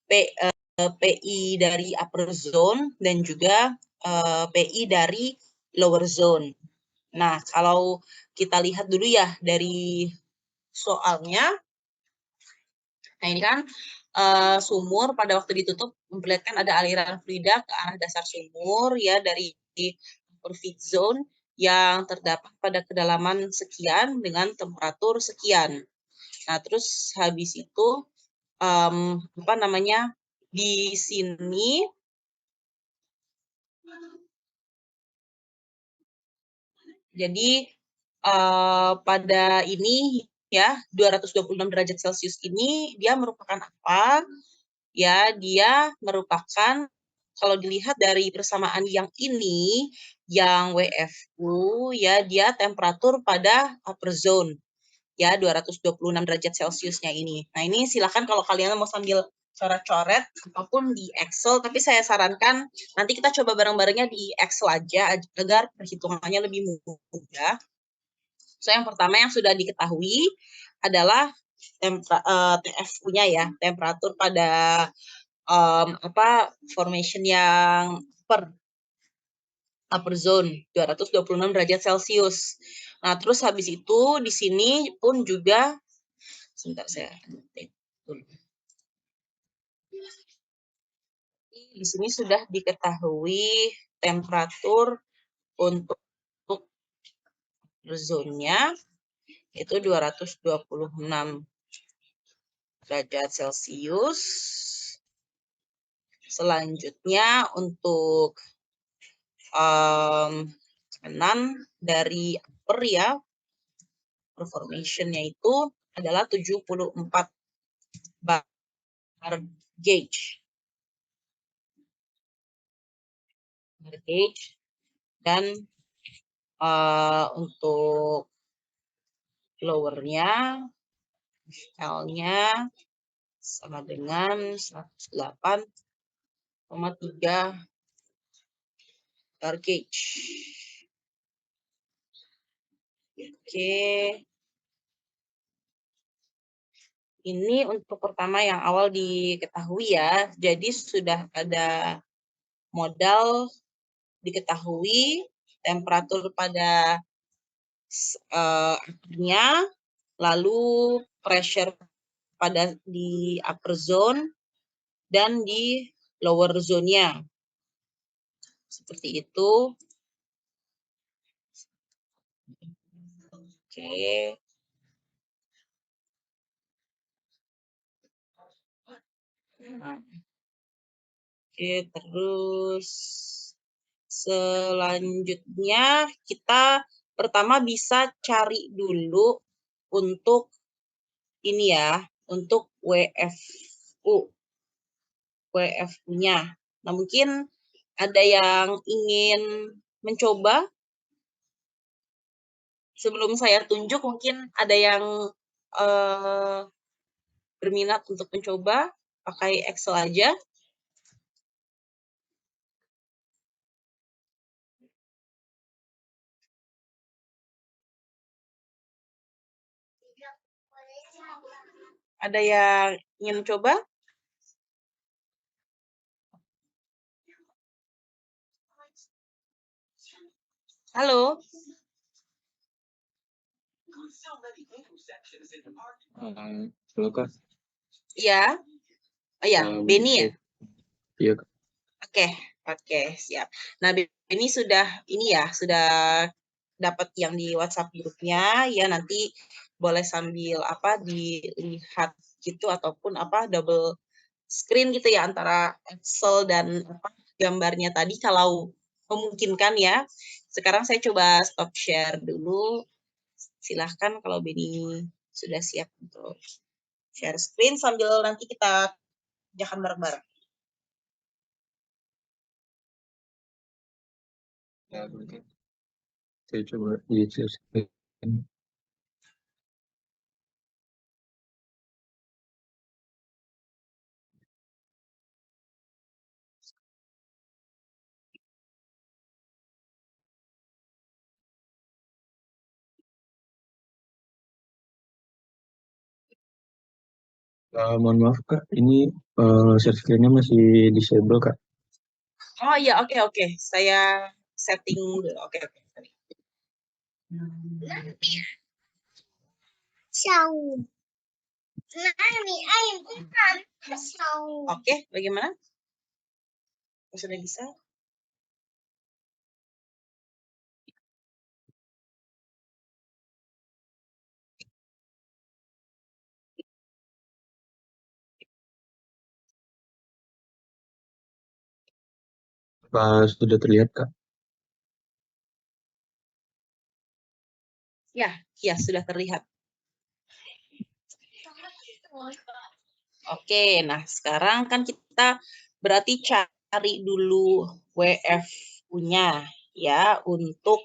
PI dari upper zone dan juga PI dari lower zone. Nah, kalau kita lihat dulu ya dari soalnya. Nah, ini kan sumur pada waktu ditutup memperlihatkan ada aliran fluida ke arah dasar sumur ya dari upper feed zone yang terdapat pada kedalaman sekian dengan temperatur sekian. Nah, terus habis itu apa namanya di sini jadi pada ini ya 226 derajat Celcius ini dia merupakan apa? Ya, dia merupakan kalau dilihat dari persamaan yang ini, yang WFU ya dia temperatur pada upper zone ya 226 derajat Celciusnya ini. Nah, ini silakan kalau kalian mau sambil coret-coret ataupun di Excel, tapi saya sarankan nanti kita coba bareng-barengnya di Excel aja agar perhitungannya lebih mudah. So, yang pertama yang sudah diketahui adalah TFU-nya ya, temperatur pada formation yang upper zone 226 derajat Celcius. Nah, terus habis itu di sini pun juga sebentar saya di sini sudah diketahui temperatur untuk zone-nya itu 226 derajat Celcius. Selanjutnya untuk kanan dari upper ya, formation-nya itu adalah 74 bar gauge. Dan untuk lower-nya L-nya sama dengan 108,3 bar gauge. Oke. Ini untuk pertama yang awal diketahui ya. Jadi sudah ada modal diketahui temperatur pada airnya, lalu pressure pada di upper zone dan di lower zone-nya. Seperti itu. Oke. Oke, terus selanjutnya kita pertama bisa cari dulu untuk ini ya, untuk WFU-nya. Nah, mungkin ada yang ingin mencoba sebelum saya tunjuk, mungkin ada yang berminat untuk mencoba pakai Excel aja. Ada yang ingin mencoba? Halo? Halo Kak. Iya. Oh ya, Beni ya? Iya. Oke, siap. Nah, Beni sudah ini ya, sudah dapat yang di WhatsApp grupnya ya, nanti boleh sambil dilihat gitu ataupun double screen gitu ya antara Excel dan gambarnya tadi kalau memungkinkan ya. Sekarang saya coba stop share dulu. Silahkan kalau Beni sudah siap untuk share screen sambil nanti kita kerjakan bareng-bareng. Ya, saya coba di screen. Mohon maaf Kak, ini share screen-nya masih disable Kak. Oh iya, oke. Saya setting dulu. Oke. Sorry. Oke, bagaimana? Sudah bisa? Apa sudah terlihat Kak? Ya, sudah terlihat. Oke, nah sekarang kan kita berarti cari dulu WF-nya ya untuk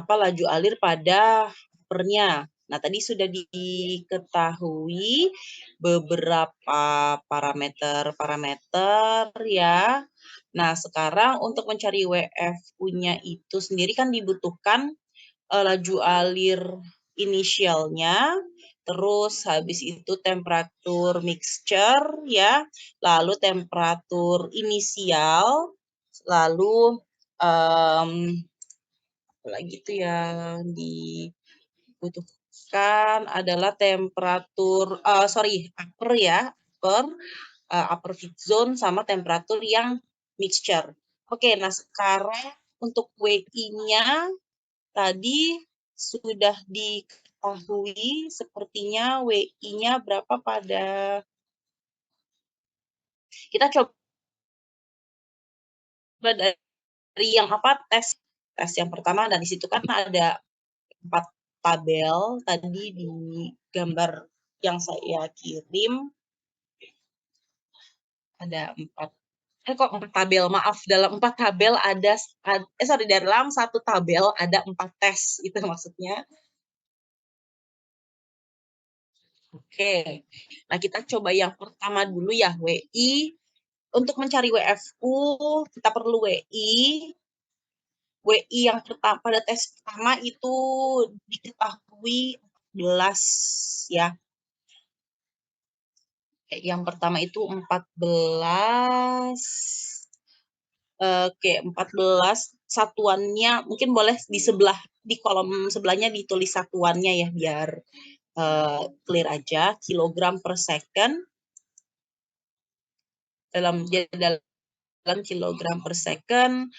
laju alir pada uppernya. Nah, tadi sudah diketahui beberapa parameter ya. Nah, sekarang untuk mencari WFU-nya itu sendiri kan dibutuhkan laju alir inisialnya, terus habis itu temperatur mixture ya, lalu temperatur inisial, lalu apalagi itu yang dibutuhkan adalah temperatur upper ya, upper feed zone sama temperatur yang mixture. Oke, nah sekarang untuk WI-nya tadi sudah diketahui sepertinya WI-nya berapa pada kita coba dari yang tes yang pertama, dan di situ kan ada 4 tabel tadi di gambar yang saya kirim, ada 4 kok 4 tabel, maaf, dalam 4 tabel dalam 1 tabel ada 4 tes, itu maksudnya. Oke, nah kita coba yang pertama dulu ya, WI. Untuk mencari WFU, kita perlu WI. WI yang pertama pada tes pertama itu diketahui 14 ya. Yang pertama itu 14. Oke, 14 satuannya mungkin boleh di kolom sebelahnya ditulis satuannya ya biar clear aja, kilogram per second dalam kilogram per second.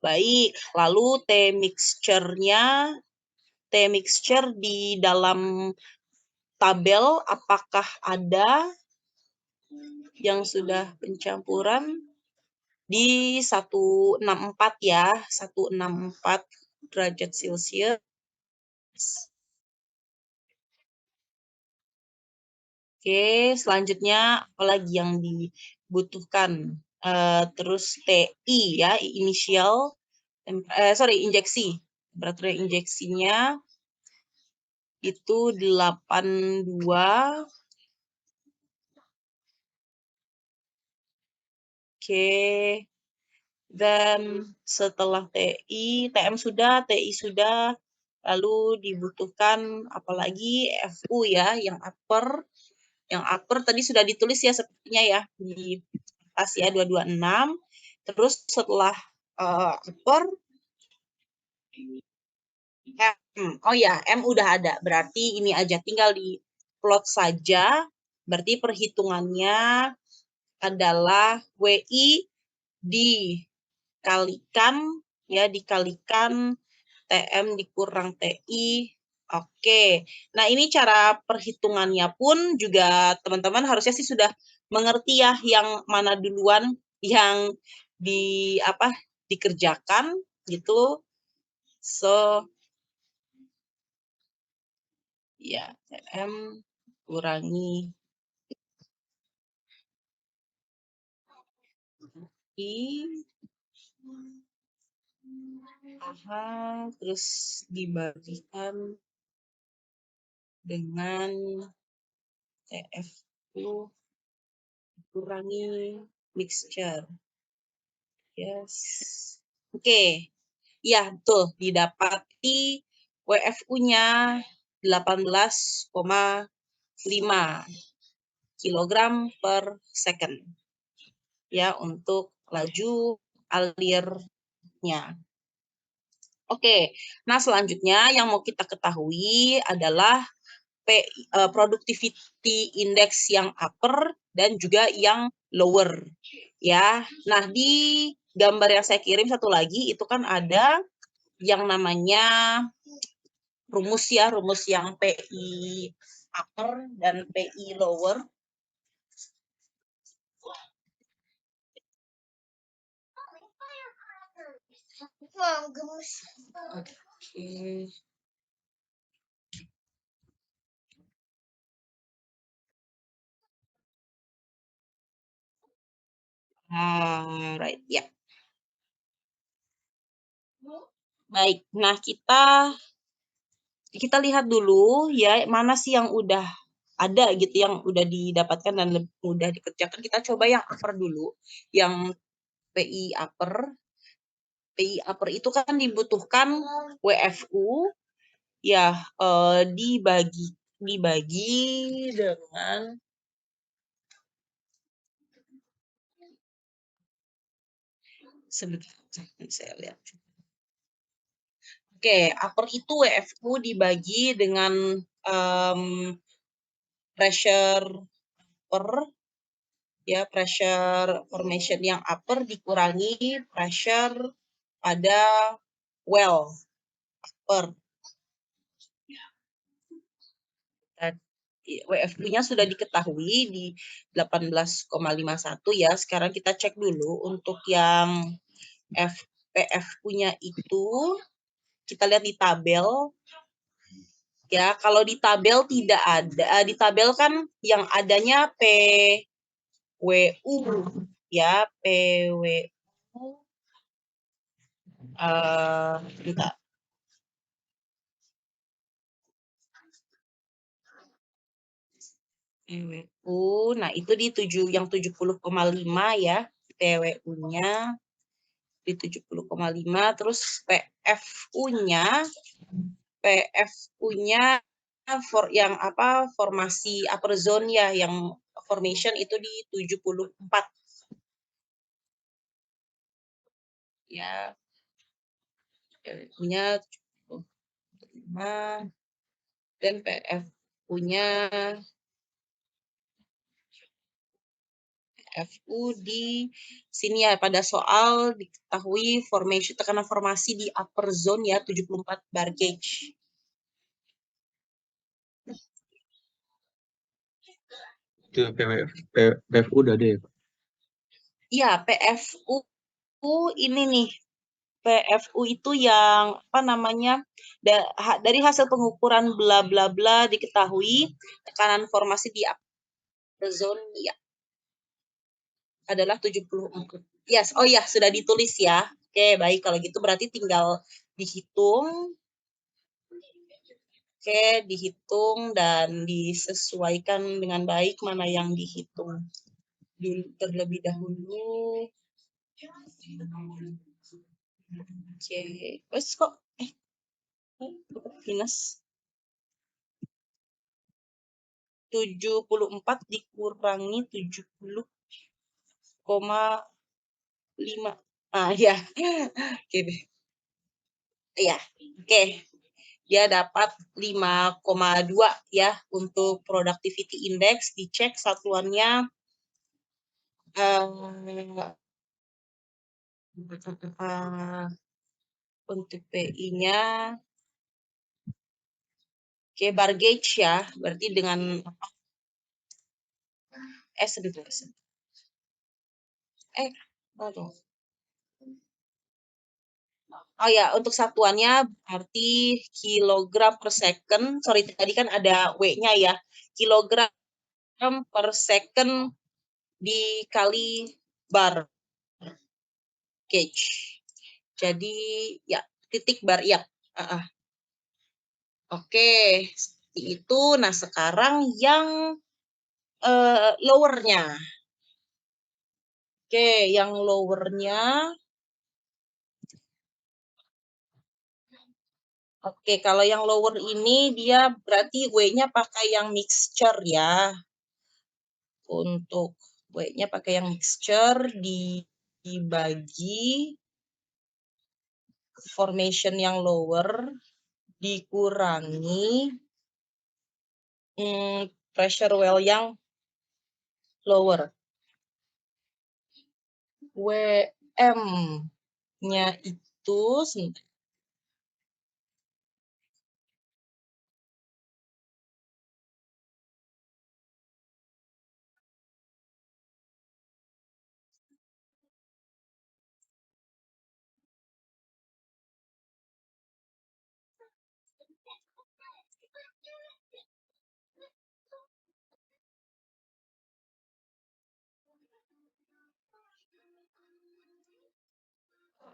Baik, lalu T mixture di dalam tabel apakah ada yang sudah pencampuran di 164 ya, 164 derajat Celcius. Oke, selanjutnya apalagi yang dibutuhkan? Terus TI ya, inisial, injeksi. Temperatur injeksinya itu 82. Oke. Dan setelah TM sudah, TI sudah, lalu dibutuhkan apalagi FU ya, yang upper. Yang upper tadi sudah ditulis ya sepertinya ya di atas ya 226. Terus setelah upper M. Oh ya, M udah ada. Berarti ini aja tinggal di plot saja. Berarti perhitungannya adalah WI dikalikan TM dikurang TI. Oke. Nah, ini cara perhitungannya pun juga teman-teman harusnya sih sudah mengerti ya yang mana duluan yang dikerjakan gitu. So, ya, TM kurangi I, terus dibagikan dengan TF kurangi mixture. Yes. Oke. Ya, betul. Didapati WFU-nya 18,5. kilogram per second. Ya, untuk laju alirnya. Oke, nah selanjutnya yang mau kita ketahui adalah productivity index yang upper dan juga yang lower. Ya, nah di gambar yang saya kirim satu lagi itu kan ada yang namanya rumus yang PI upper dan PI lower. Oke. Right, ya. Baik, nah kita lihat dulu ya mana sih yang udah ada gitu, yang udah didapatkan dan mudah dikerjakan. Kita coba yang upper dulu, yang PI upper. PI upper itu kan dibutuhkan WFU ya dibagi dengan sebentar saya lihat. Oke, upper itu WFU dibagi dengan pressure formation yang upper dikurangi pressure pada well upper. WFU-nya sudah diketahui di 18,51 ya. Sekarang kita cek dulu untuk yang PFU-nya itu, kita lihat di tabel. Ya, kalau di tabel tidak ada, di tabel kan yang adanya PWU ya, PWU. Bentar. PWU, nah itu di yang 70,5 ya, PWU-nya di 70,5, terus PFU-nya yang formasi upper zone ya, yang formation itu di 74. Ya, PFU-nya 75 dan PFU-nya FU di sini ya, pada soal diketahui tekanan formasi di upper zone ya 74 bar gauge. Itu PFU udah ada ya, Pak? Iya, PFU ini nih. PFU itu yang dari hasil pengukuran bla bla bla diketahui tekanan formasi di upper zone ya adalah 74. Yes, oh ya sudah ditulis ya. Oke, baik kalau gitu berarti tinggal dihitung. Oke, dihitung dan disesuaikan dengan baik mana yang dihitung terlebih dahulu. Oke, wes kok minus 74 dikurangi 70,5. Ya. Oke. Ya. Oke. Dia dapat 5,2 ya untuk productivity index. Dicek satuannya untuk PI-nya. Oke, bar gauge ya. Berarti dengan sebentar. Oh ya, untuk satuannya berarti kilogram per second. Sorry, tadi kan ada W-nya ya. Kilogram per second dikali bar gauge. Jadi ya titik bar ya. Oke, seperti itu. Nah, sekarang yang lowernya. Oke, yang lowernya. Oke, kalau yang lower ini dia berarti W-nya pakai yang mixture ya. Untuk W-nya pakai yang mixture, dibagi formation yang lower, dikurangi pressure well yang lower. WM-nya itu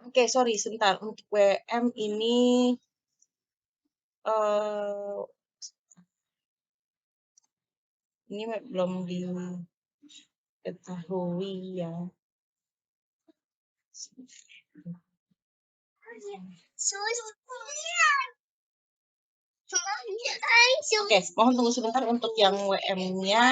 Oke, sorry, sebentar. Untuk WM ini ini belum diketahui ya. Oke, mohon tunggu sebentar untuk yang WM-nya.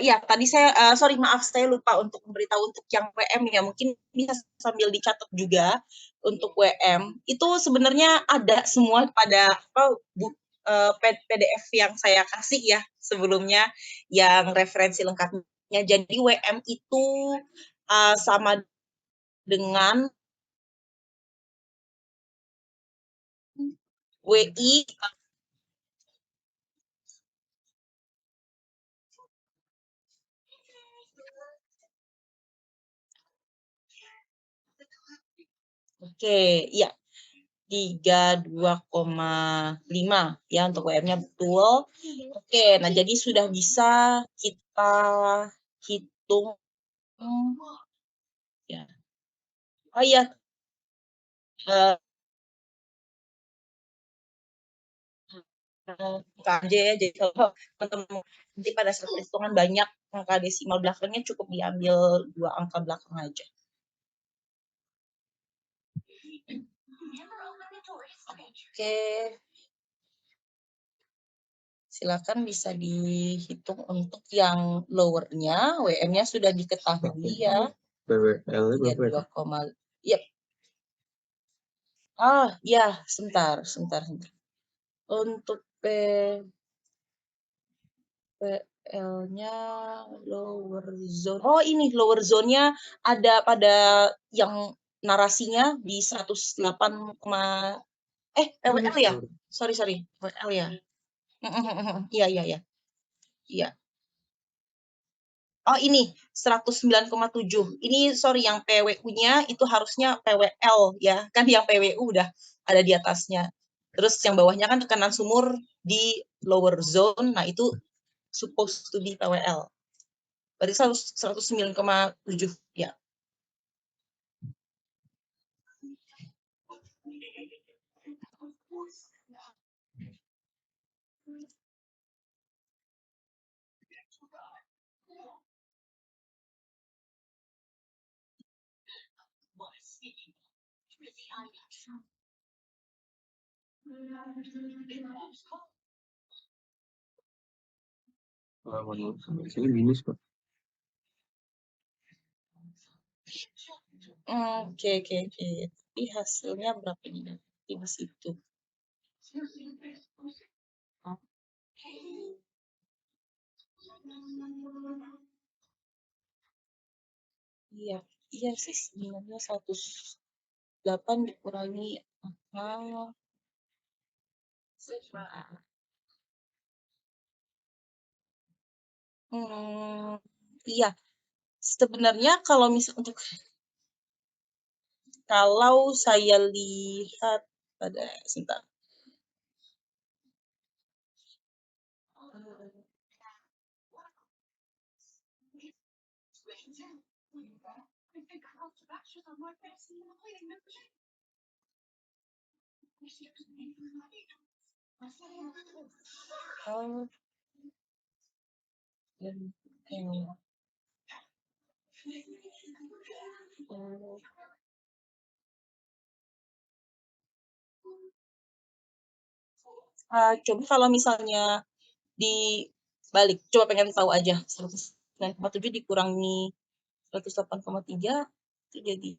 Ya, tadi sorry maaf saya lupa untuk memberitahu untuk yang WM ya, mungkin bisa sambil dicatat juga untuk WM. Itu sebenarnya ada semua pada PDF yang saya kasih ya sebelumnya, yang referensi lengkapnya. Jadi WM itu sama dengan WI. Oke, ya. 32,5 ya untuk WM-nya betul. Oke, nah jadi sudah bisa kita hitung ya. Oh iya, eh, angka aja ya. Jadi kalau teman-teman nanti pada saat perhitungan banyak angka desimal belakangnya, cukup diambil 2 angka belakang aja. Oke, silakan bisa dihitung untuk yang lowernya, WM-nya sudah diketahui ya. PWL Ya, berapa? 2, ya. Ya, sebentar. Untuk PL-nya lower zone. Oh, ini lower zone-nya ada pada yang narasinya di 108, PWL ya? Sorry. PWL ya. Iya, iya, iya. Iya. Oh, ini 109,7. Ini sorry, yang PWU-nya itu harusnya PWL ya. Kan yang PWU udah ada di atasnya. Terus yang bawahnya kan tekanan sumur di lower zone. Nah, itu supposed to be PWL. Berarti 109,7 ya. Sampai sini minus, Pak. Oke. Tapi hasilnya berapa ini? Di situ. Oke. Iya sih sebenarnya 108 dikurangi apa? Iya. Sebenarnya kalau saya lihat pada sebentar. Oh, coba kalau misalnya dibalik, coba pengen tahu aja 109,7 dikurangi 108,3 itu jadinya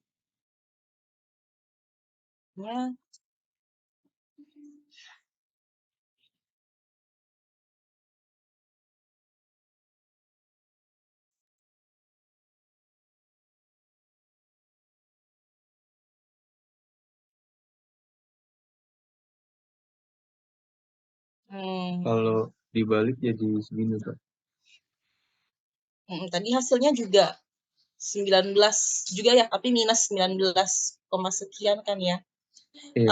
Kalau dibalik jadi segini, Pak. Tadi hasilnya juga 19 juga ya, tapi minus 19, sekian kan ya. Iya.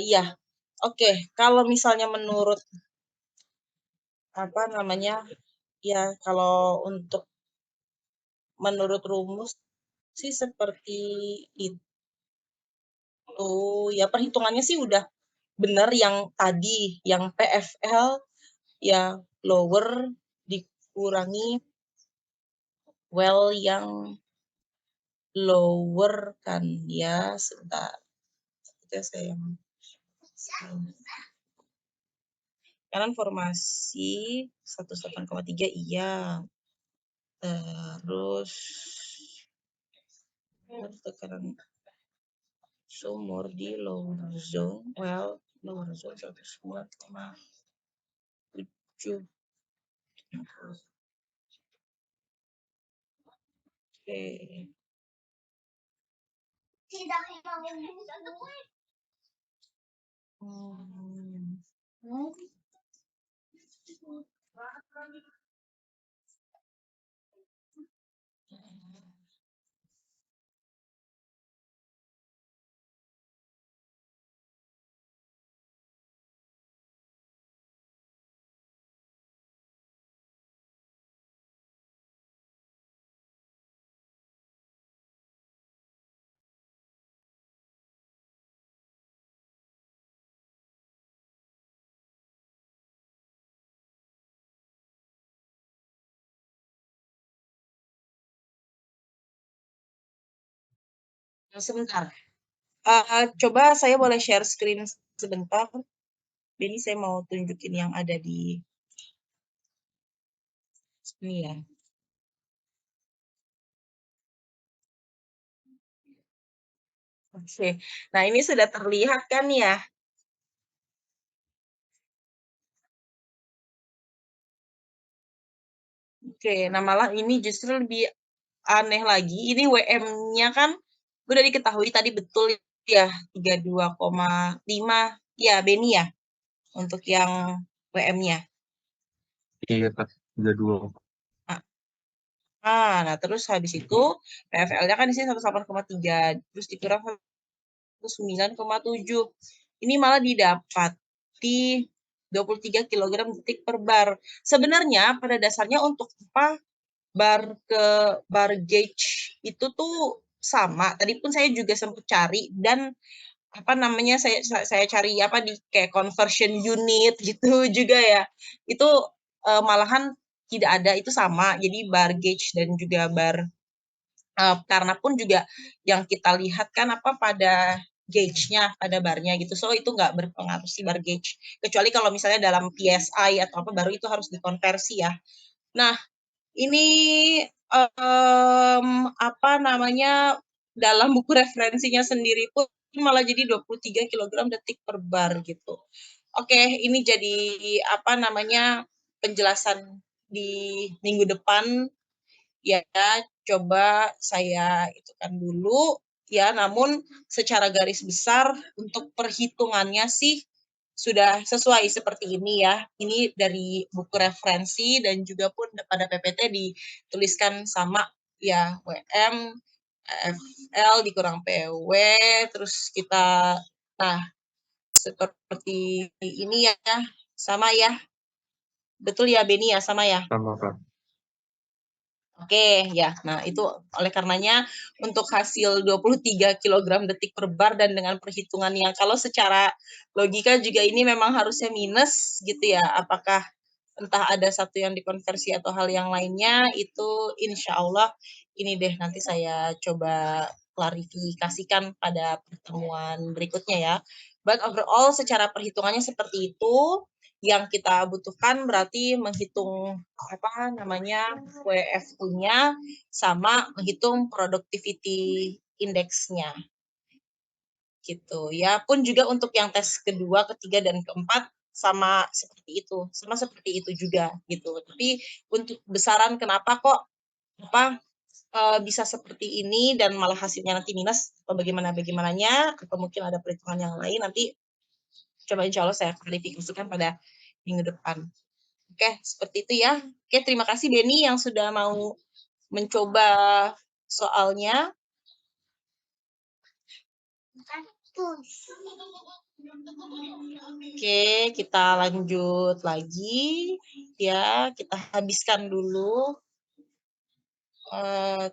Ya, oke. Kalau misalnya menurut apa namanya, ya kalau menurut rumus sih seperti itu. Ya perhitungannya sih udah benar yang tadi, yang PFL ya lower dikurangi well yang lower kan ya. Sebentar. Itu saya kanan formasi 108,3 iya. Terus tekanan sumur di lower zone, lower zone 109,7. Oke. Sebentar. Coba saya boleh share screen sebentar. Ini saya mau tunjukin yang ada di sini ya. Oke. Nah, ini sudah terlihat kan ya? Oke, nah malah ini justru lebih aneh lagi. Ini WM-nya kan udah diketahui tadi betul ya 32,5 ya Beni ya untuk yang WM-nya. Iya, Kak. 32. Nah terus habis itu PFL-nya kan di sini 108,3 terus dikurang 9,7. Ini malah didapati 23 kg detik per bar. Sebenarnya pada dasarnya untuk apa bar gauge itu tuh sama. Tadi pun saya juga sempat cari dan apa namanya saya cari apa di kayak conversion unit gitu juga ya. Itu malahan tidak ada, itu sama. Jadi bar gauge dan juga bar karena pun juga yang kita lihat kan apa pada gauge-nya, pada barnya gitu. So itu nggak berpengaruh sih bar gauge. Kecuali kalau misalnya dalam PSI atau apa baru itu harus dikonversi ya. Nah, ini apa namanya dalam buku referensinya sendiri pun malah jadi 23 kg detik per bar gitu. Oke, ini jadi apa namanya penjelasan di minggu depan ya. Coba saya itukan dulu ya, namun secara garis besar untuk perhitungannya sih sudah sesuai seperti ini ya. Ini dari buku referensi dan juga pun pada PPT dituliskan sama ya, WM FL dikurang PW, terus kita, nah seperti ini ya, sama ya, betul ya Beni ya, sama ya. Sama, Kak. Oke, ya. Nah, itu oleh karenanya untuk hasil 23 kg detik per bar dan dengan perhitungan yang kalau secara logika juga ini memang harusnya minus gitu ya. Apakah entah ada satu yang dikonversi atau hal yang lainnya, itu insya Allah ini deh nanti saya coba klarifikasikan pada pertemuan berikutnya ya. But overall secara perhitungannya seperti itu. Yang kita butuhkan berarti menghitung apa namanya WFU-nya sama menghitung productivity index-nya gitu ya. Pun juga untuk yang tes kedua, ketiga dan keempat sama seperti itu juga gitu. Tapi untuk besaran kenapa kok apa bisa seperti ini dan malah hasilnya nanti minus atau bagaimananya atau mungkin ada perhitungan yang lain nanti coba insya Allah saya klarifikasikan pada minggu depan. Oke, seperti itu ya. Oke, terima kasih Beni yang sudah mau mencoba soalnya. Oke, kita lanjut lagi. Ya, kita habiskan dulu. Uh,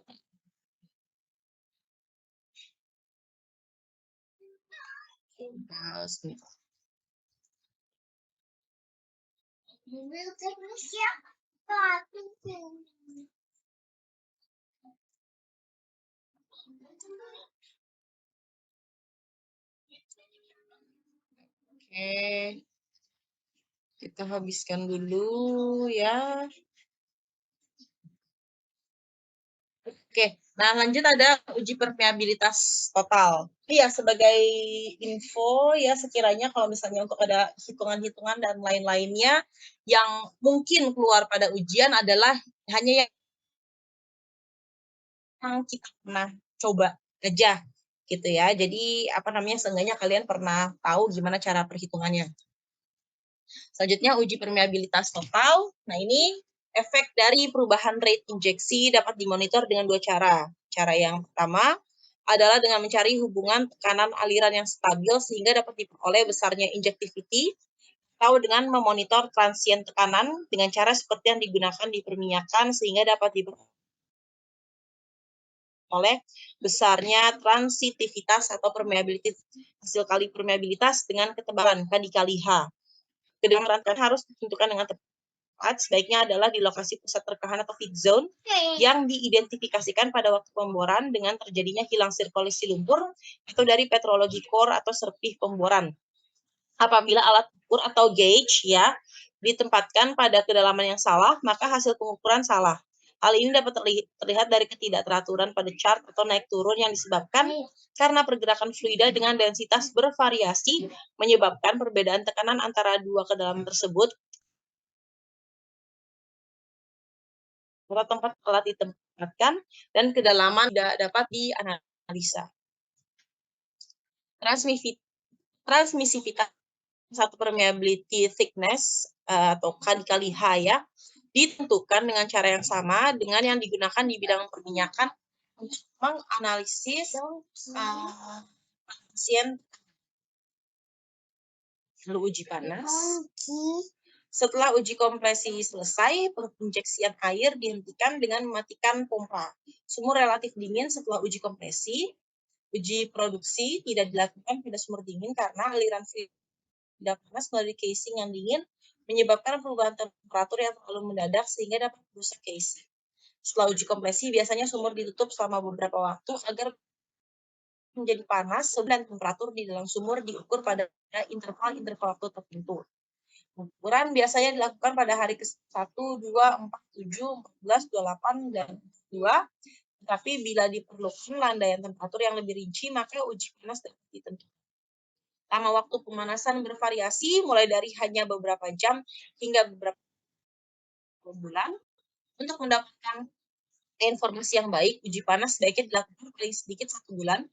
Oke, kita habiskan dulu ya. Oke, nah lanjut ada uji permeabilitas total. Iya, sebagai info ya sekiranya kalau misalnya untuk ada hitungan-hitungan dan lain-lainnya yang mungkin keluar pada ujian adalah hanya yang kita pernah coba aja gitu ya. Jadi apa namanya seenggaknya kalian pernah tahu gimana cara perhitungannya. Selanjutnya uji permeabilitas total. Nah ini efek dari perubahan rate injeksi dapat dimonitor dengan dua cara. Cara yang pertama adalah dengan mencari hubungan tekanan aliran yang stabil sehingga dapat diperoleh besarnya injectivity atau dengan memonitor transient tekanan dengan cara seperti yang digunakan di perminyakan sehingga dapat diperoleh besarnya transitivitas atau permeability hasil kali permeabilitas dengan ketebalan K dikali H. Kedengaran harus ditentukan dengan tepat, sebaiknya adalah di lokasi pusat rekahan atau feed zone yang diidentifikasikan pada waktu pemboran dengan terjadinya hilang sirkulasi lumpur atau dari petrologi core atau serpih pemboran. Apabila alat ukur atau gauge ya ditempatkan pada kedalaman yang salah, maka hasil pengukuran salah. Hal ini dapat terlihat dari ketidakteraturan pada chart atau naik turun yang disebabkan karena pergerakan fluida dengan densitas bervariasi menyebabkan perbedaan tekanan antara dua kedalaman tersebut atau tempat alat ditempatkan dan kedalaman tidak dapat dianalisa. Transmisivitas satu permeability thickness atau K dikali H ya ditentukan dengan cara yang sama dengan yang digunakan di bidang perminyakan untuk menganalisis pasien lalu uji panas. Setelah uji kompresi selesai, penginjeksian air dihentikan dengan mematikan pompa. Sumur relatif dingin setelah uji kompresi. Uji produksi tidak dilakukan pada sumur dingin karena aliran tidak panas melalui casing yang dingin menyebabkan perubahan temperatur yang terlalu mendadak sehingga dapat merusak casing. Setelah uji kompresi, biasanya sumur ditutup selama beberapa waktu agar menjadi panas dan temperatur di dalam sumur diukur pada interval waktu tertentu. Pengukuran biasanya dilakukan pada hari ke-1, 2, 4, 7, 14, 28, dan 2 Tapi bila diperlukan landaian temperatur yang lebih rinci, maka uji panas dapat ditentukan. Lama waktu pemanasan bervariasi, mulai dari hanya beberapa jam hingga beberapa bulan. Untuk mendapatkan informasi yang baik, uji panas sebaiknya dilakukan paling sedikit 1 bulan.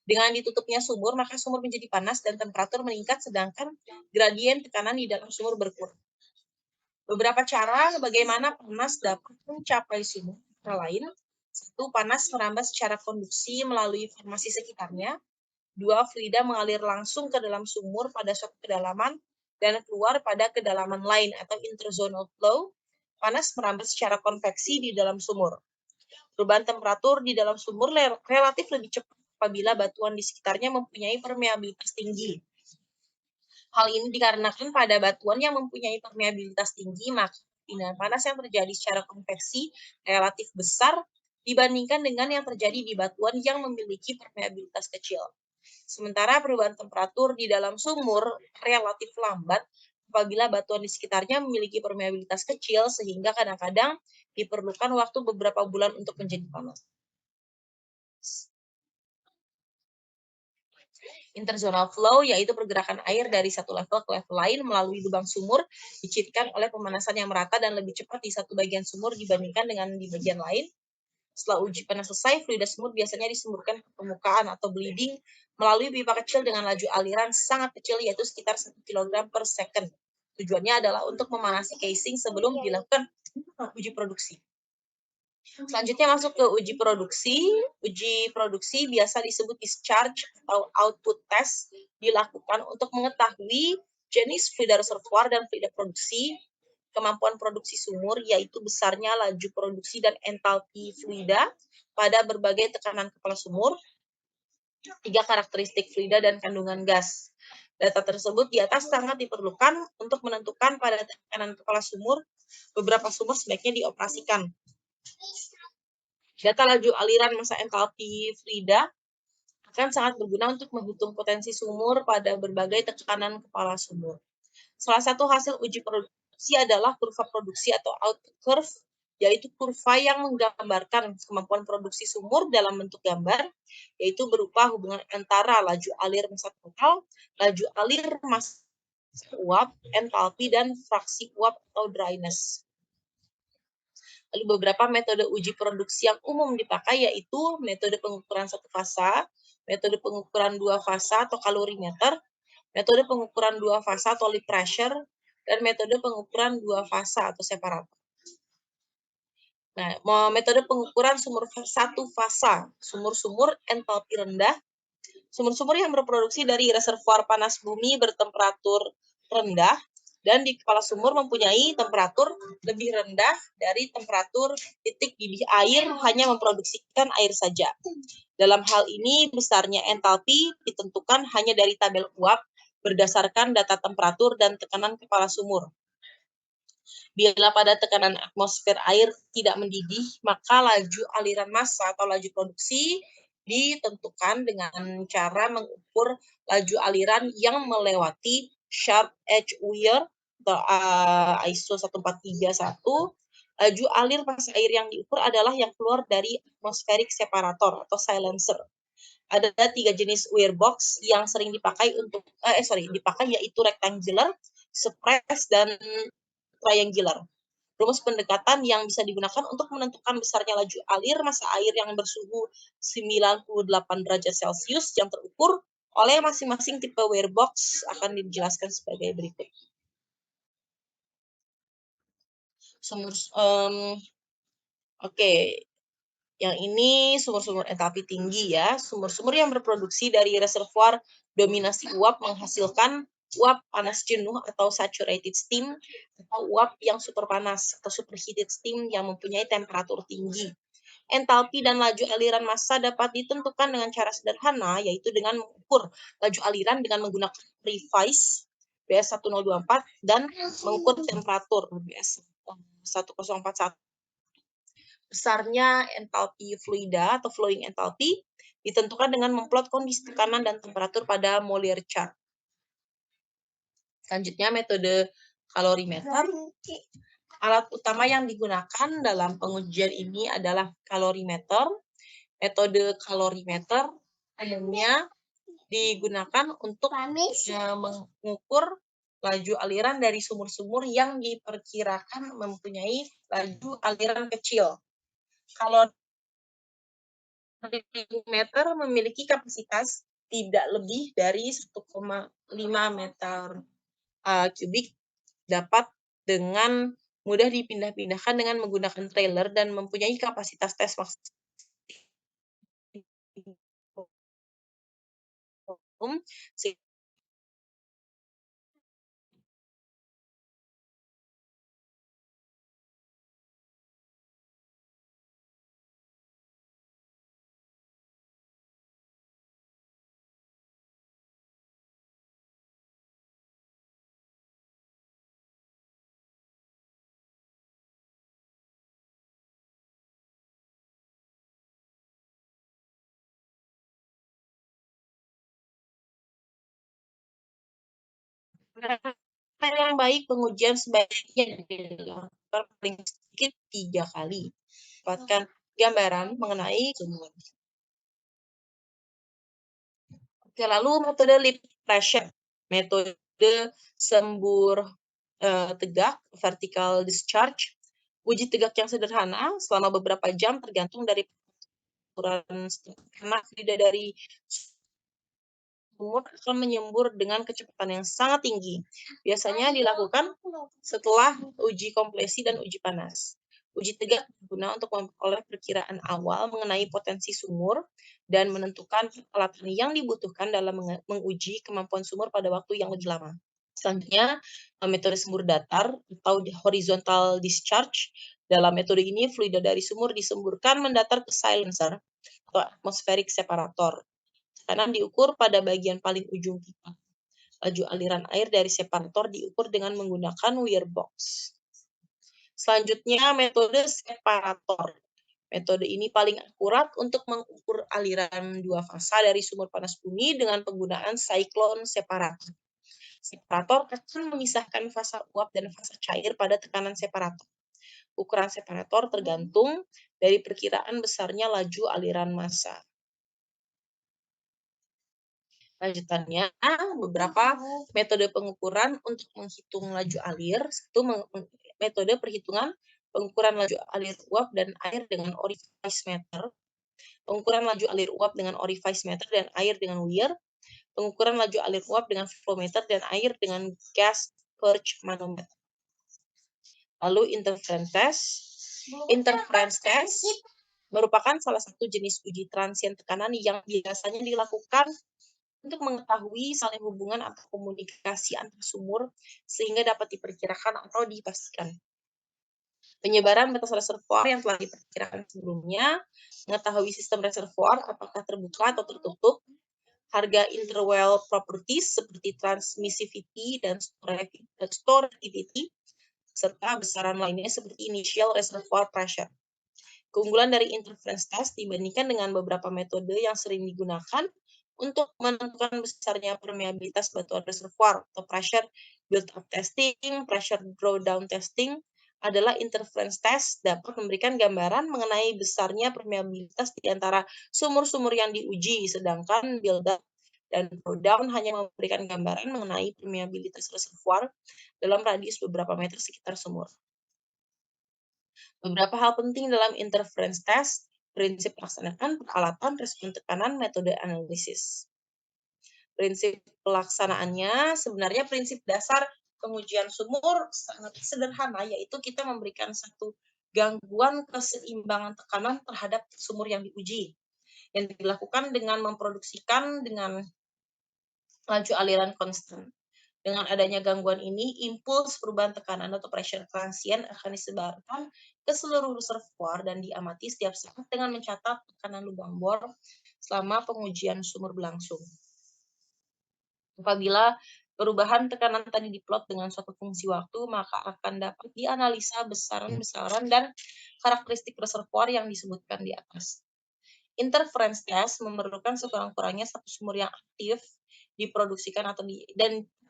Dengan ditutupnya sumur, maka sumur menjadi panas dan temperatur meningkat, sedangkan gradien tekanan di dalam sumur berkurang. Beberapa cara bagaimana panas dapat mencapai sumur antara lain. 1. Panas merambat secara konduksi melalui formasi sekitarnya. 2. Fluida mengalir langsung ke dalam sumur pada suatu kedalaman dan keluar pada kedalaman lain atau interzonal flow. Panas merambat secara konveksi di dalam sumur. Perubahan temperatur di dalam sumur relatif lebih cepat apabila batuan di sekitarnya mempunyai permeabilitas tinggi. Hal ini dikarenakan pada batuan yang mempunyai permeabilitas tinggi, maka perpindahan panas yang terjadi secara konveksi relatif besar dibandingkan dengan yang terjadi di batuan yang memiliki permeabilitas kecil. Sementara perubahan temperatur di dalam sumur relatif lambat apabila batuan di sekitarnya memiliki permeabilitas kecil, sehingga kadang-kadang diperlukan waktu beberapa bulan untuk menjadi panas. Interzonal flow yaitu pergerakan air dari satu level ke level lain melalui lubang sumur, dicirikan oleh pemanasan yang merata dan lebih cepat di satu bagian sumur dibandingkan dengan di bagian lain. Setelah uji panas selesai, fluida sumur biasanya disemburkan ke permukaan atau bleeding melalui pipa kecil dengan laju aliran sangat kecil, yaitu sekitar 1 kg per second. Tujuannya adalah untuk memanasi casing sebelum dilakukan uji produksi. Selanjutnya masuk ke uji produksi. Uji produksi biasa disebut discharge atau output test, dilakukan untuk mengetahui jenis fluida reservoir dan fluida produksi, kemampuan produksi sumur, yaitu besarnya laju produksi dan entalpi fluida pada berbagai tekanan kepala sumur, 3 karakteristik fluida dan kandungan gas. Data tersebut di atas sangat diperlukan untuk menentukan pada tekanan kepala sumur, beberapa sumur sebaiknya dioperasikan. Data laju aliran massa entalpi fluida akan sangat berguna untuk menghitung potensi sumur pada berbagai tekanan kepala sumur. Salah satu hasil uji produksi adalah kurva produksi atau output curve, yaitu kurva yang menggambarkan kemampuan produksi sumur dalam bentuk gambar, yaitu berupa hubungan antara laju alir massa total, laju alir massa uap, entalpi, dan fraksi uap atau dryness. Lalu beberapa metode uji produksi yang umum dipakai yaitu metode pengukuran satu fasa, metode pengukuran dua fasa atau kalorimeter, metode pengukuran dua fasa atau lip pressure, dan metode pengukuran dua fasa atau separator. Nah, metode pengukuran sumur satu fasa, sumur-sumur entalpi rendah, sumur-sumur yang berproduksi dari reservoir panas bumi bertemperatur rendah, dan di kepala sumur mempunyai temperatur lebih rendah dari temperatur titik didih air, hanya memproduksikan air saja. Dalam hal ini, besarnya entalpi ditentukan hanya dari tabel uap berdasarkan data temperatur dan tekanan kepala sumur. Bila pada tekanan atmosfer air tidak mendidih, maka laju aliran massa atau laju produksi ditentukan dengan cara mengukur laju aliran yang melewati sharp edge weir atau ISO 1431. Laju alir massa air yang diukur adalah yang keluar dari atmospheric separator atau silencer. Ada 3 jenis weir box yang sering dipakai dipakai yaitu rectangular, suppressed, dan triangular. Rumus pendekatan yang bisa digunakan untuk menentukan besarnya laju alir massa air yang bersuhu 98 derajat Celcius yang terukur oleh masing-masing tipe weir box akan dijelaskan sebagai berikut. Yang ini sumur-sumur entalpi tinggi ya. Sumur-sumur yang berproduksi dari reservoir dominasi uap menghasilkan uap panas jenuh atau saturated steam, atau uap yang super panas atau superheated steam yang mempunyai temperatur tinggi. Entalpi dan laju aliran massa dapat ditentukan dengan cara sederhana, yaitu dengan mengukur laju aliran dengan menggunakan revise BS 1024 dan mengukur temperatur BS 1041. Besarnya entalpi fluida atau flowing entalpi ditentukan dengan memplot kondisi tekanan dan temperatur pada Molière chart. Selanjutnya metode kalorimeter. Alat utama yang digunakan dalam pengujian ini adalah kalorimeter. Metode kalorimeter umumnya digunakan untuk mengukur laju aliran dari sumur-sumur yang diperkirakan mempunyai laju aliran kecil. Kalorimeter memiliki kapasitas tidak lebih dari 1,5 meter kubik, dapat dengan mudah dipindah-pindahkan dengan menggunakan trailer dan mempunyai kapasitas tes maksimum yang baik, pengujian sebaiknya dilakukan paling sedikit 3 kali. Dapatkan gambaran mengenai sumur. Oke, lalu metode lip pressure, metode sembur tegak, vertical discharge. Uji tegak yang sederhana selama beberapa jam tergantung dari ukuran karena tidak dari sumur akan menyembur dengan kecepatan yang sangat tinggi. Biasanya dilakukan setelah uji kompresi dan uji panas. Uji tegak berguna untuk memperoleh perkiraan awal mengenai potensi sumur dan menentukan peralatan yang dibutuhkan dalam menguji kemampuan sumur pada waktu yang lebih lama. Selanjutnya, metode sumur datar atau horizontal discharge. Dalam metode ini, fluida dari sumur disemburkan mendatar ke silencer atau atmospheric separator. Tekanan diukur pada bagian paling ujung pipa. Laju aliran air dari separator diukur dengan menggunakan weir box. Selanjutnya, metode separator. Metode ini paling akurat untuk mengukur aliran dua fasa dari sumur panas bumi dengan penggunaan cyclone separator. Separator akan memisahkan fasa uap dan fasa cair pada tekanan separator. Ukuran separator tergantung dari perkiraan besarnya laju aliran massa. Lanjutannya, beberapa metode pengukuran untuk menghitung laju alir. Satu, metode perhitungan pengukuran laju alir uap dan air dengan orifice meter. Pengukuran laju alir uap dengan orifice meter dan air dengan weir. Pengukuran laju alir uap dengan flow-meter dan air dengan gas purge manometer. Lalu interference test. Interference test merupakan salah satu jenis uji transien tekanan yang biasanya dilakukan untuk mengetahui saling hubungan atau komunikasi antar sumur sehingga dapat diperkirakan atau dipastikan. Penyebaran batas reservoir yang telah diperkirakan sebelumnya, mengetahui sistem reservoir apakah terbuka atau tertutup, harga interwell properties seperti transmissivity dan storativity, serta besaran lainnya seperti initial reservoir pressure. Keunggulan dari interference test dibandingkan dengan beberapa metode yang sering digunakan untuk menentukan besarnya permeabilitas batuan reservoir atau pressure build-up testing, pressure drawdown testing adalah interference test dapat memberikan gambaran mengenai besarnya permeabilitas di antara sumur-sumur yang diuji, sedangkan build-up dan drawdown hanya memberikan gambaran mengenai permeabilitas reservoir dalam radius beberapa meter sekitar sumur. Beberapa hal penting dalam interference test, prinsip pelaksanaan, peralatan, respon tekanan, metode analisis. Prinsip pelaksanaannya, sebenarnya prinsip dasar pengujian sumur sangat sederhana, yaitu kita memberikan satu gangguan keseimbangan tekanan terhadap sumur yang diuji, yang dilakukan dengan memproduksikan dengan laju aliran konstan. Dengan adanya gangguan ini, impuls perubahan tekanan atau pressure transient akan disebarkan ke seluruh reservoir dan diamati setiap saat dengan mencatat tekanan lubang bor selama pengujian sumur berlangsung. Apabila perubahan tekanan tadi diplot dengan suatu fungsi waktu, maka akan dapat dianalisa besaran-besaran dan karakteristik reservoir yang disebutkan di atas. Interference test memerlukan sekurang-kurangnya satu sumur yang aktif diproduksikan atau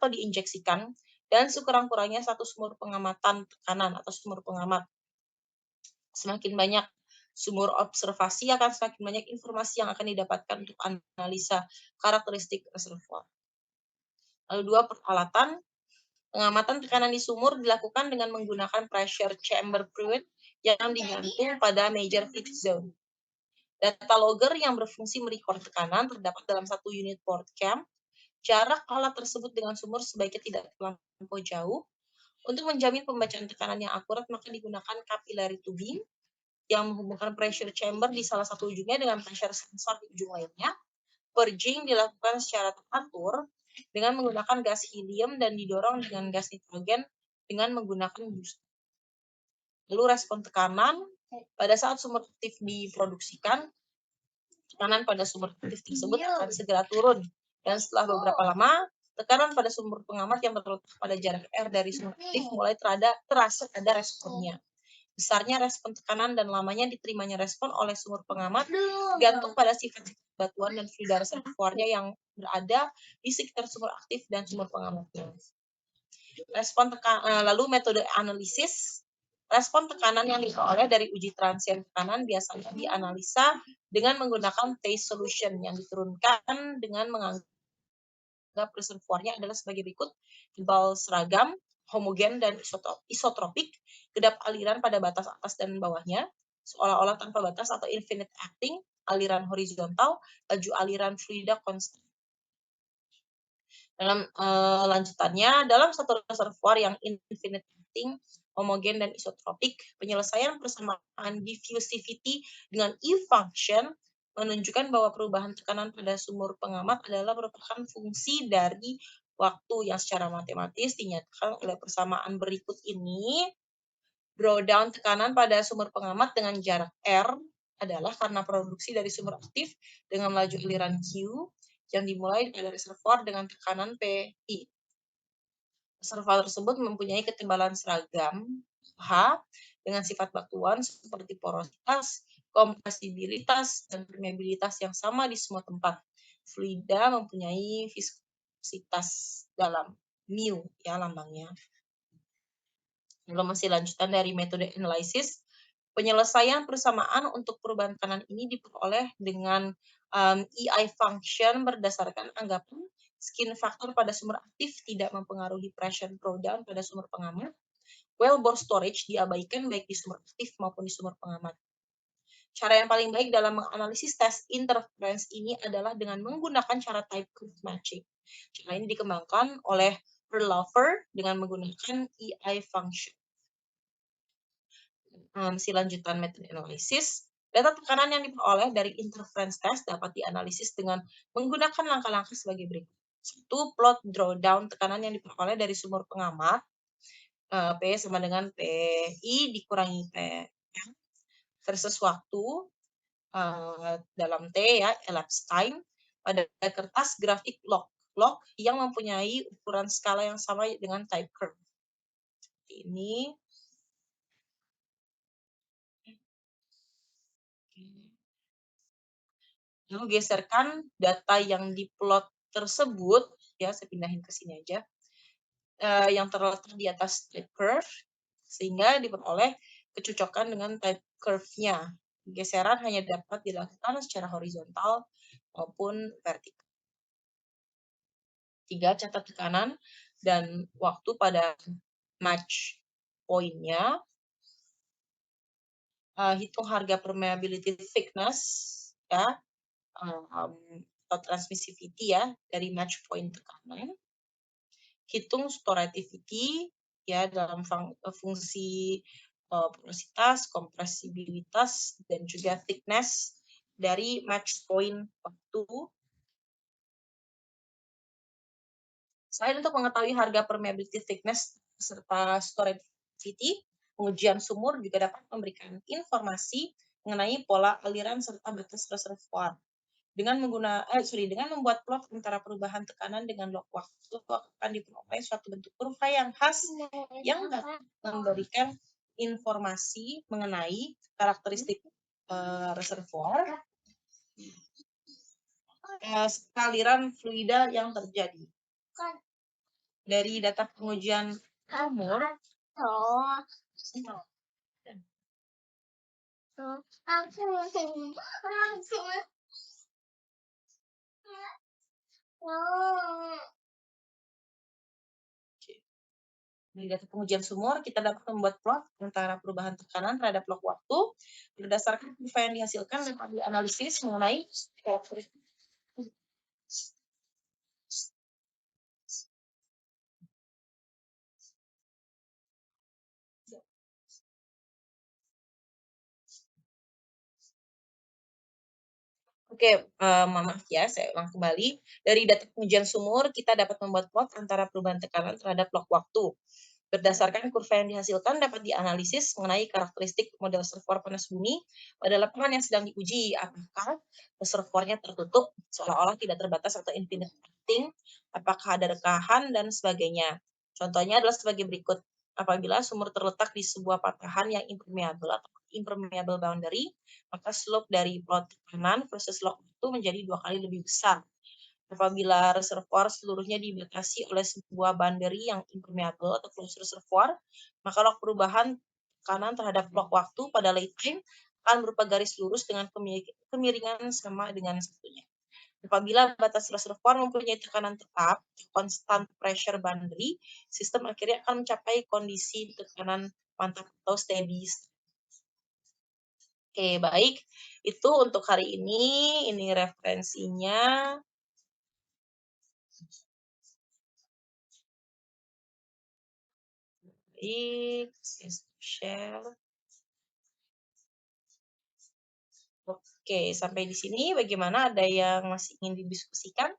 diinjeksikan, dan sekurang-kurangnya satu sumur pengamatan tekanan atau sumur pengamat. Semakin banyak sumur observasi akan semakin banyak informasi yang akan didapatkan untuk analisa karakteristik reservoir. Lalu 2, peralatan. Pengamatan tekanan di sumur dilakukan dengan menggunakan pressure chamber fluid yang digantung pada major feed zone. Data logger yang berfungsi merekod tekanan terdapat dalam satu unit port cam. Jarak alat tersebut dengan sumur sebaiknya tidak terlampau jauh. Untuk menjamin pembacaan tekanan yang akurat, maka digunakan capillary tubing yang menghubungkan pressure chamber di salah satu ujungnya dengan pressure sensor di ujung lainnya. Purging dilakukan secara teratur dengan menggunakan gas helium dan didorong dengan gas nitrogen dengan menggunakan booster. Lalu respon tekanan pada saat sumur aktif diproduksikan, tekanan pada sumur aktif tersebut akan segera turun, dan setelah beberapa lama, tekanan pada sumur pengamat yang terletak pada jarak R dari sumur aktif mulai terasa ada responnya. Besarnya respon tekanan dan lamanya diterimanya respon oleh sumur pengamat tergantung pada sifat batuan dan fluida reservoirnya yang berada di sekitar sumur aktif dan sumur pengamatnya. Lalu metode analisis. Respon tekanan yang diperoleh dari uji transien tekanan biasanya dianalisa dengan menggunakan phase solution yang diturunkan dengan menganggap reservoirnya adalah sebagai berikut: tebal seragam, homogen dan isotropik, kedap aliran pada batas atas dan bawahnya, seolah-olah tanpa batas atau infinite acting, aliran horizontal, laju aliran fluida konstan. Dalam lanjutannya, dalam satu reservoir yang infinite acting, homogen dan isotropik, penyelesaian persamaan diffusivity dengan E-function menunjukkan bahwa perubahan tekanan pada sumur pengamat adalah merupakan fungsi dari waktu yang secara matematis dinyatakan oleh persamaan berikut ini. Drawdown tekanan pada sumur pengamat dengan jarak R adalah karena produksi dari sumur aktif dengan laju aliran Q yang dimulai pada reservoir dengan tekanan PI. Reservoir tersebut mempunyai ketebalan seragam H dengan sifat batuan seperti porositas, kompresibilitas, dan permeabilitas yang sama di semua tempat. Fluida mempunyai viskositas dalam mu ya lambangnya. Lalu masih lanjutan dari metode analisis, penyelesaian persamaan untuk perubahan tekanan ini diperoleh dengan EI function berdasarkan anggapan skin factor pada sumur aktif tidak mempengaruhi pressure drawdown pada sumur pengamat. Wellbore storage diabaikan baik di sumur aktif maupun di sumur pengamat. Cara yang paling baik dalam menganalisis tes interference ini adalah dengan menggunakan cara type curve matching. Cara ini dikembangkan oleh Perlover dengan menggunakan EI function. Si lanjutan metode analisis. Data tekanan yang diperoleh dari interference test dapat dianalisis dengan menggunakan langkah-langkah sebagai berikut. 1. Plot drawdown tekanan yang diperoleh dari sumur pengamat. P sama dengan PI dikurangi P versus waktu dalam T ya, elapsed time, pada kertas grafik log yang mempunyai ukuran skala yang sama dengan type curve. Ini. Lalu geserkan data yang diplot tersebut, ya saya pindahin ke sini aja, yang terletak di atas type curve, sehingga diperoleh kecocokan dengan type curve-nya. Geseran hanya dapat dilakukan secara horizontal maupun vertikal. 3. Catat tekanan dan waktu pada match point-nya. Hitung harga permeability thickness, ya, atau transmissivity ya dari match point tekanan. Hitung storativity ya dalam fungsi porositas, kompresibilitas dan juga thickness dari match point waktu. Selain untuk mengetahui harga permeability thickness serta storativity, pengujian sumur juga dapat memberikan informasi mengenai pola aliran serta batas reservoir. Dengan membuat plot antara perubahan tekanan dengan log waktu akan diperoleh suatu bentuk kurva yang khas yang dapat memberikan informasi mengenai karakteristik reservoir, aliran fluida yang terjadi. Dari data pengujian sumur, Dari data pengujian sumur, kita dapat membuat plot antara perubahan tekanan terhadap blok waktu berdasarkan kurva yang dihasilkan dapat dianalisis mengenai karakteristik. Oke, maaf ya, saya ulang kembali. Dari data pengujian sumur, kita dapat membuat plot antara perubahan tekanan terhadap blok waktu. Berdasarkan kurva yang dihasilkan dapat dianalisis mengenai karakteristik model reservoir panas bumi pada lapangan yang sedang diuji. Apakah reservoirnya tertutup, seolah-olah tidak terbatas atau infinite pumping, apakah ada rekahan, dan sebagainya. Contohnya adalah sebagai berikut. Apabila sumur terletak di sebuah patahan yang impermeable atau impermeable boundary, maka slope dari plot tekanan versus slope itu menjadi 2 kali lebih besar. Apabila reservoir seluruhnya dibatasi oleh sebuah boundary yang impermeable atau closed reservoir, maka log perubahan tekanan terhadap blok waktu pada late time akan berupa garis lurus dengan kemiringan sama dengan satunya. Apabila batas reservoir mempunyai tekanan tetap, constant pressure boundary, sistem akhirnya akan mencapai kondisi tekanan mantap atau steady. Oke, baik. Itu untuk hari ini. Ini referensinya. Baik, saya share. Oke, sampai di sini bagaimana? Ada yang masih ingin didiskusikan?